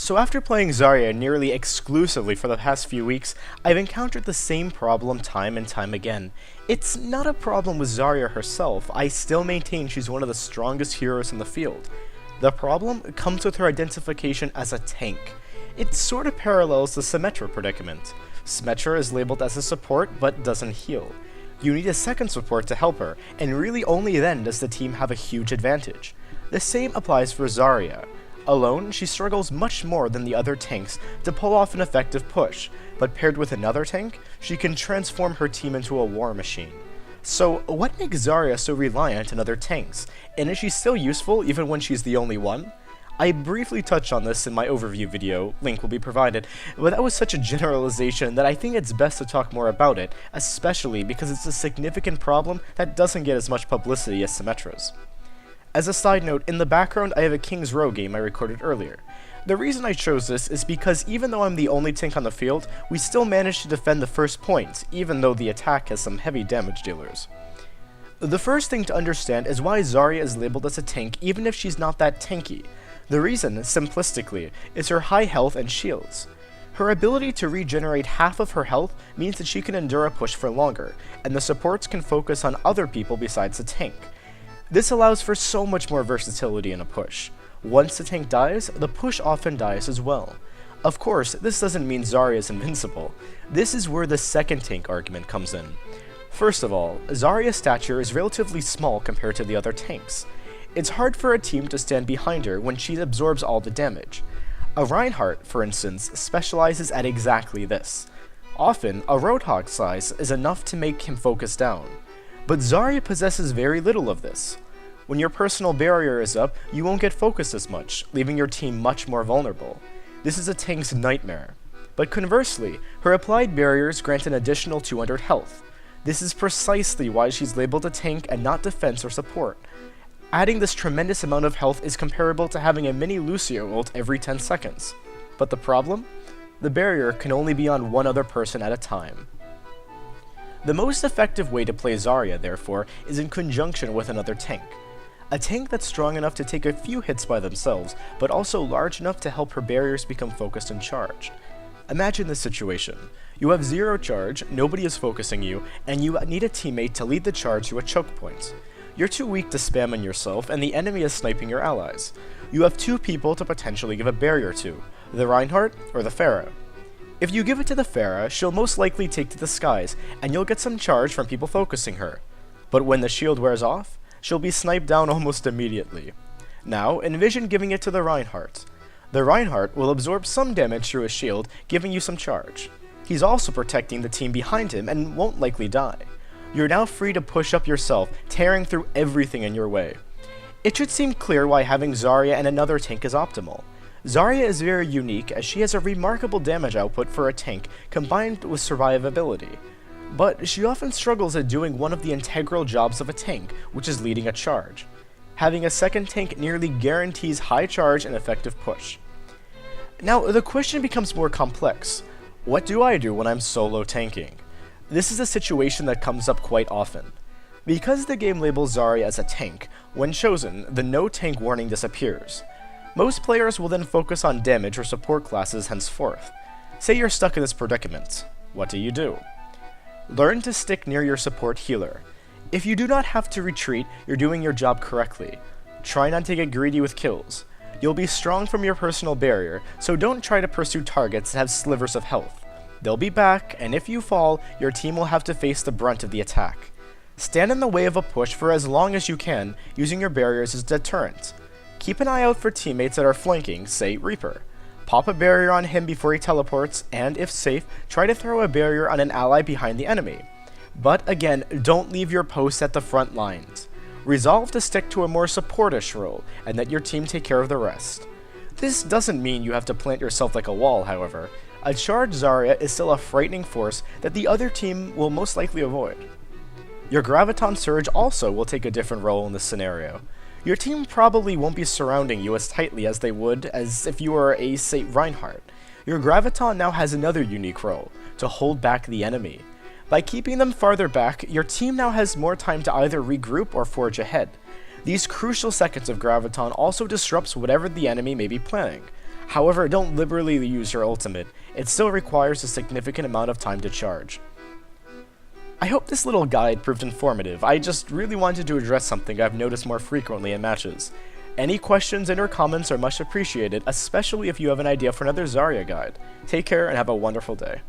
So after playing Zarya nearly exclusively for the past few weeks, I've encountered the same problem time and time again. It's not a problem with Zarya herself, I still maintain she's one of the strongest heroes in the field. The problem comes with her identification as a tank. It sort of parallels the Symmetra predicament. Symmetra is labeled as a support but doesn't heal. You need a second support to help her, and really only then does the team have a huge advantage. The same applies for Zarya. Alone, she struggles much more than the other tanks to pull off an effective push, but paired with another tank, she can transform her team into a war machine. So, what makes Zarya so reliant on other tanks, and is she still useful even when she's the only one? I briefly touched on this in my overview video, link will be provided, but that was such a generalization that I think it's best to talk more about it, especially because it's a significant problem that doesn't get as much publicity as Symmetra's. As a side note, in the background I have a King's Row game I recorded earlier. The reason I chose this is because even though I'm the only tank on the field, we still managed to defend the first point, even though the attack has some heavy damage dealers. The first thing to understand is why Zarya is labeled as a tank even if she's not that tanky. The reason, simplistically, is her high health and shields. Her ability to regenerate half of her health means that she can endure a push for longer, and the supports can focus on other people besides the tank. This allows for so much more versatility in a push. Once the tank dies, the push often dies as well. Of course, this doesn't mean Zarya is invincible. This is where the second tank argument comes in. First of all, Zarya's stature is relatively small compared to the other tanks. It's hard for a team to stand behind her when she absorbs all the damage. A Reinhardt, for instance, specializes at exactly this. Often, a Roadhog size is enough to make him focus down. But Zarya possesses very little of this. When your personal barrier is up, you won't get focused as much, leaving your team much more vulnerable. This is a tank's nightmare. But conversely, her applied barriers grant an additional 200 health. This is precisely why she's labeled a tank and not defense or support. Adding this tremendous amount of health is comparable to having a mini Lucio ult every 10 seconds. But the problem? The barrier can only be on one other person at a time. The most effective way to play Zarya, therefore, is in conjunction with another tank. A tank that's strong enough to take a few hits by themselves, but also large enough to help her barriers become focused and charged. Imagine this situation. You have 0 charge, nobody is focusing you, and you need a teammate to lead the charge to a choke point. You're too weak to spam on yourself, and the enemy is sniping your allies. You have 2 people to potentially give a barrier to, the Reinhardt or the Pharah. If you give it to the Pharah, she'll most likely take to the skies, and you'll get some charge from people focusing her. But when the shield wears off, she'll be sniped down almost immediately. Now, envision giving it to the Reinhardt. The Reinhardt will absorb some damage through his shield, giving you some charge. He's also protecting the team behind him and won't likely die. You're now free to push up yourself, tearing through everything in your way. It should seem clear why having Zarya and another tank is optimal. Zarya is very unique as she has a remarkable damage output for a tank combined with survivability. But she often struggles at doing one of the integral jobs of a tank, which is leading a charge. Having a second tank nearly guarantees high charge and effective push. Now, the question becomes more complex. What do I do when I'm solo tanking? This is a situation that comes up quite often. Because the game labels Zarya as a tank, when chosen, the no tank warning disappears. Most players will then focus on damage or support classes henceforth. Say you're stuck in this predicament. What do? Learn to stick near your support healer. If you do not have to retreat, you're doing your job correctly. Try not to get greedy with kills. You'll be strong from your personal barrier, so don't try to pursue targets that have slivers of health. They'll be back, and if you fall, your team will have to face the brunt of the attack. Stand in the way of a push for as long as you can, using your barriers as a deterrent. Keep an eye out for teammates that are flanking, say Reaper. Pop a barrier on him before he teleports, and if safe, try to throw a barrier on an ally behind the enemy. But again, don't leave your posts at the front lines. Resolve to stick to a more supportish role, and let your team take care of the rest. This doesn't mean you have to plant yourself like a wall, however. A charged Zarya is still a frightening force that the other team will most likely avoid. Your Graviton Surge also will take a different role in this scenario. Your team probably won't be surrounding you as tightly as they would as if you were a, say, Reinhardt. Your Graviton now has another unique role, to hold back the enemy. By keeping them farther back, your team now has more time to either regroup or forge ahead. These crucial seconds of Graviton also disrupts whatever the enemy may be planning. However, don't liberally use your ultimate. It still requires a significant amount of time to charge. I hope this little guide proved informative. I just really wanted to address something I've noticed more frequently in matches. Any questions and or comments are much appreciated, especially if you have an idea for another Zarya guide. Take care and have a wonderful day.